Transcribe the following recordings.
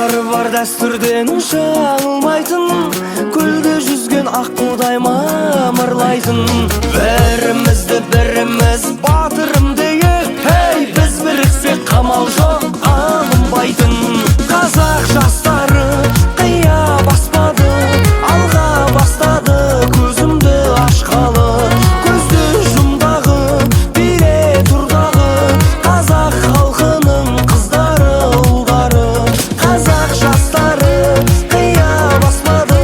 бар дәстүрден жаңылмайтын, көлде жүзген аққудай мамырлайтын. Бірімізді біріміз батырым дейік, hey, біз біріксек қамал жоқ алынбайтын. Қазақ жастары қия баспады, алға бастады көзімді ашқалы. Көзді жұмдағы, бире тұрдағы қазақ халқының қыздары, ұлдары. Қазақ жастары қия баспады,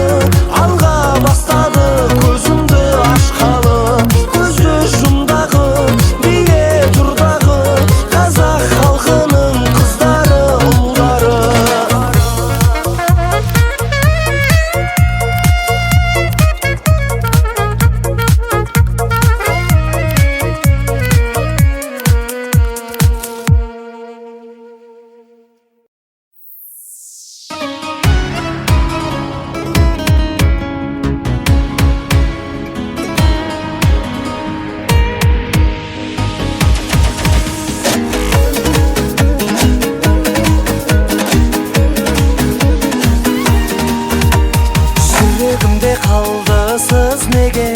алға бастады көзімді ашқалы. Көзді жұмдағы, бире тұрдағы қазақ халқының қыздары, ұлдары. Жүрегімде қалды сыз неге,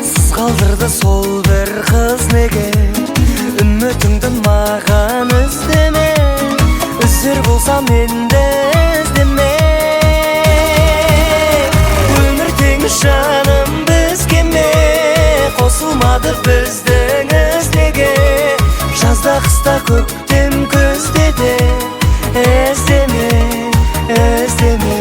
сіз қалдырды сол бір қыз неге. Үмітіңді маған іздеме, үзер болса менде іздеме. Өмір теңіз жаным бізге ме, қосылмады біздің іздеге. Жазда қыста көктем күзде де іздеме, іздеме.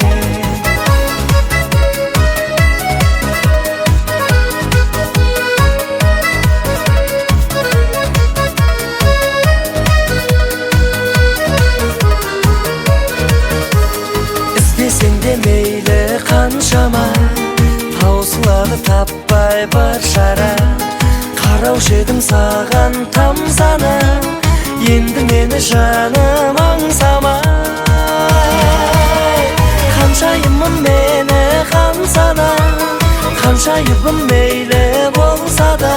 Іздесеңде мейлі қаншама, таусылады таппай бар шара. Қараушы едім саған тамсана, енді мені жаным аңсамай. Қаншайымым мені қамсана, қаншайыбым мейлі болса да,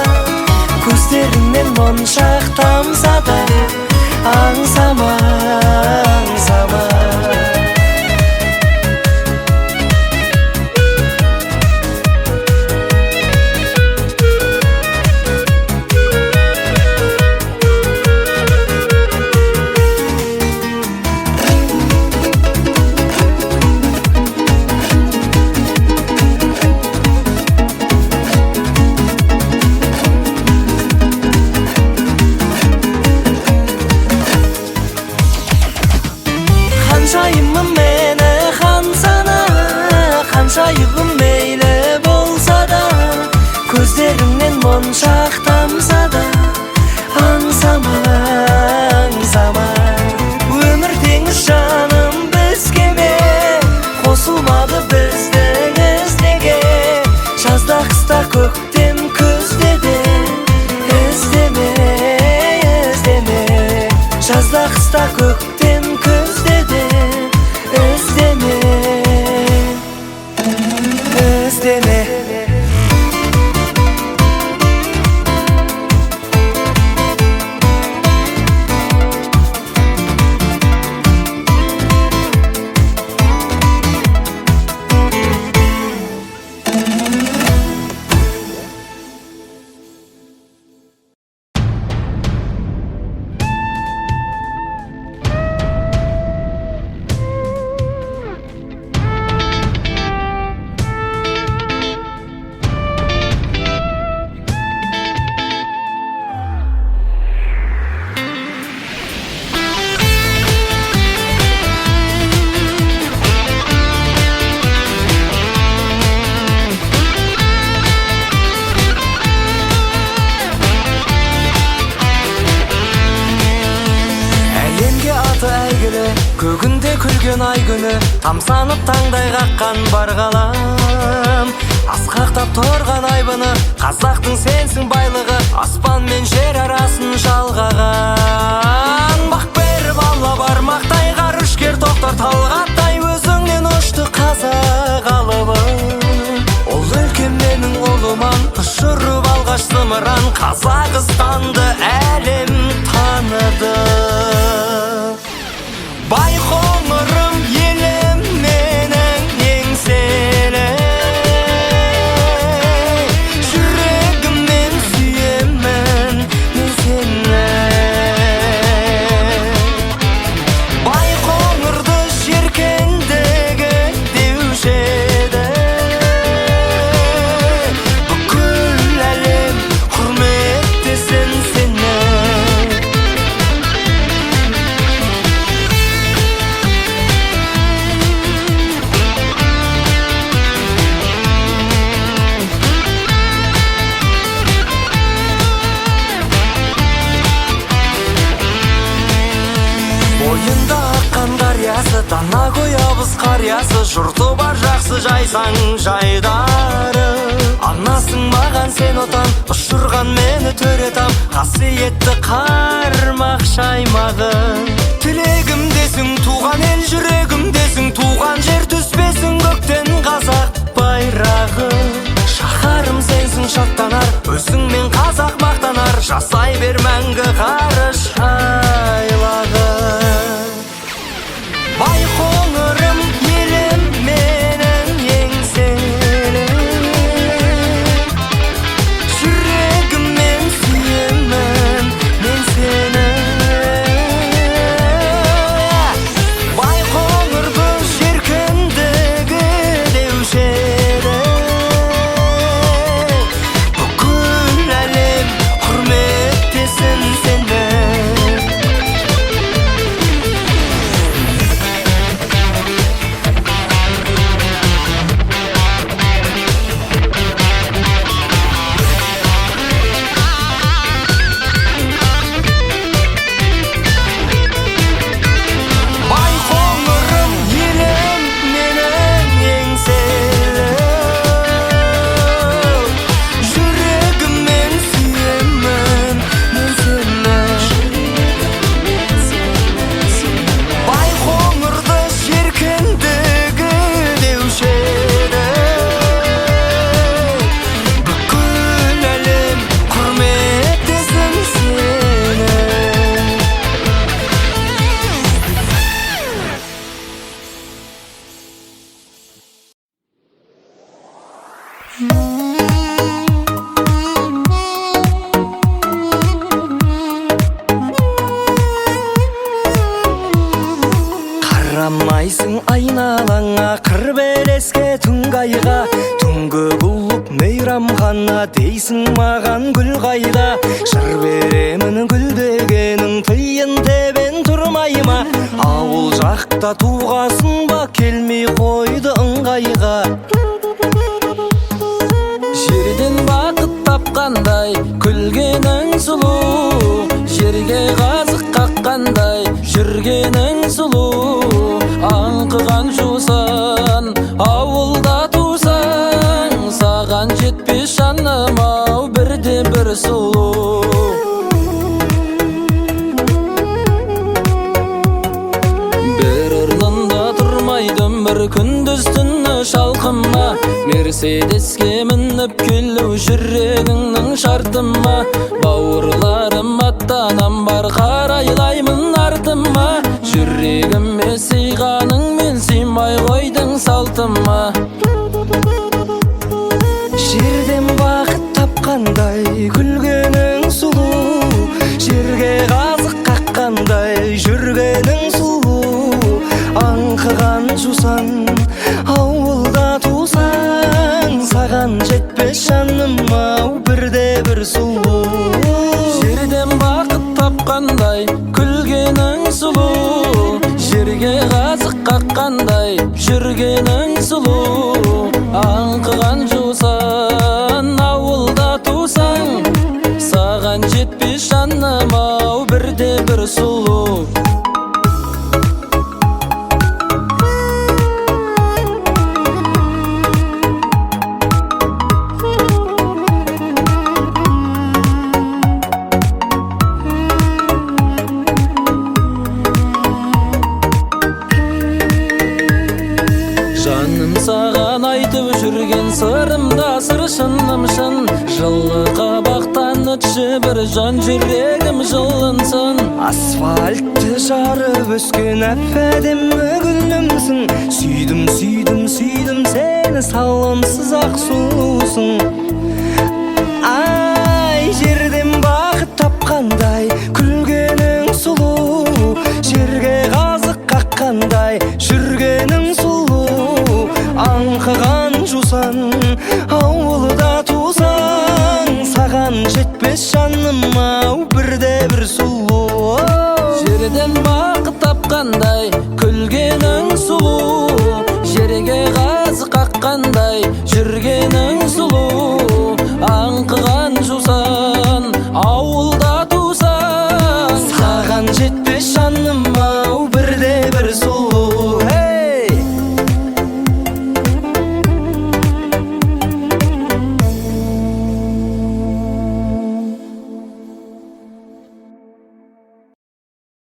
көздеріңнен моншақ тамса да, аңсама, аңсама. Қаншайымым мені қамсана, қаншайыбым мейлі болса да, көздеріңнен моншақ тамса да, аңсама, аңсама. Өмір теңіз жаным бізге ме, қосылмады біздің іздеге. Жазда қыста көктем күзде де іздеме, іздеме. Жазда қыста көктем күзде де іздеме, іздеме. Көгінде күлген ай күні, тамсанып таңдай қаққан бар ғалам. Асқақтап тұрған айбыны, қазақтың сенсің байлығы, аспан мен жер арасын жалғаған. Бақ беріп алла бармақтай ғарышкер тоқтар талғаттай, өзіңнен ұшты қазақ алыбы. Ол өлкем менің ұлыман, ұшырып алғаш зымыран, Қазақстанды әлем таныды. Байқоңырым ел уябыз кариясы, журты бар жаксы жайсаң жайдары. Анасың маған сен отан, ұшырған мені төретам, қасиетті қармақ шаймағы. Тілегімдесің туған ел, жүрегімдесің туған жер, түспесін көктен қазақ байрағы. Шаһарым сенсің шаттанар, өзіңмен қазақ мақтанар, жасай бер мәңгі ғарыш айлағы. Байқоңырым елім менің еңселі, жүрегіммен сүйемін мен сені. Байқоңырдың жеркіндігі деуші еді, бүкіл әлем құрметтесін сені. Байқоңырым елім менің еңселі, жүрегіммен сүйемін мен сені. Байқоңырды жеркіндігі деуші еді, бүкіл әлем құрметтесін сені. Қарамайсың айналаңа, қыр белеске түнгайға, түнгі құлып мейрамхана дейсің маған гүл қайда. Жыр беремін гүлдегенің тиын тебен тұрмай ма, ауыл жақта туғасын ба, келмей қойды ыңғайға. Жерден бақыт тапқандай күлгенің сұлу, жерге қазық қаққандай жүргенің сұлу. Аңқыған жусан ауылда тусаң, саған жетпес жаным ау бірде бір сұлу. Бір орнында тұрмайдым бір күндіз түні шалқыма, Мерседеске мініп келу жүрегіңнің шартыма. Бауырларым аттанам бар қарайлаймын артыма, жүрегіме сыйғаның мен сыймай қойдың салтыма. Жерден бақыт тапқандай күлгенің сұлу, жерге қазық қаққандай жүргенің сұлу. Аңқыған жусан ауылда тусаң, саған жетпес жаным ау бірде бір сұлу. Жерден бақыт тапқандай күлгенің сұлу, жерге қазық қаққандай жүргенің сұлу. Аңқыған жусан ауылда тусаң, саған жетпес жаным ау бірде бір сұлу. Жаным саған айтып жүрген сырымда сыр шыным шын, жылы қабақтан өтші бір жан жүрегім жылынсын. Асфальтты жарып өскен әп-әдемі гүлімсің, сүйдім сүйдім сүйдім сені, салонсыз ақ сұлусың. Ай, жерден бақыт тапқандай күлгенің сұлу, жерге қазық қаққандай жүргенің сұлу. Аңқыған жусан ауылда тусаң, саған жетпес жаным ау бірде бір сұлу. Жерден бақыт тапқандай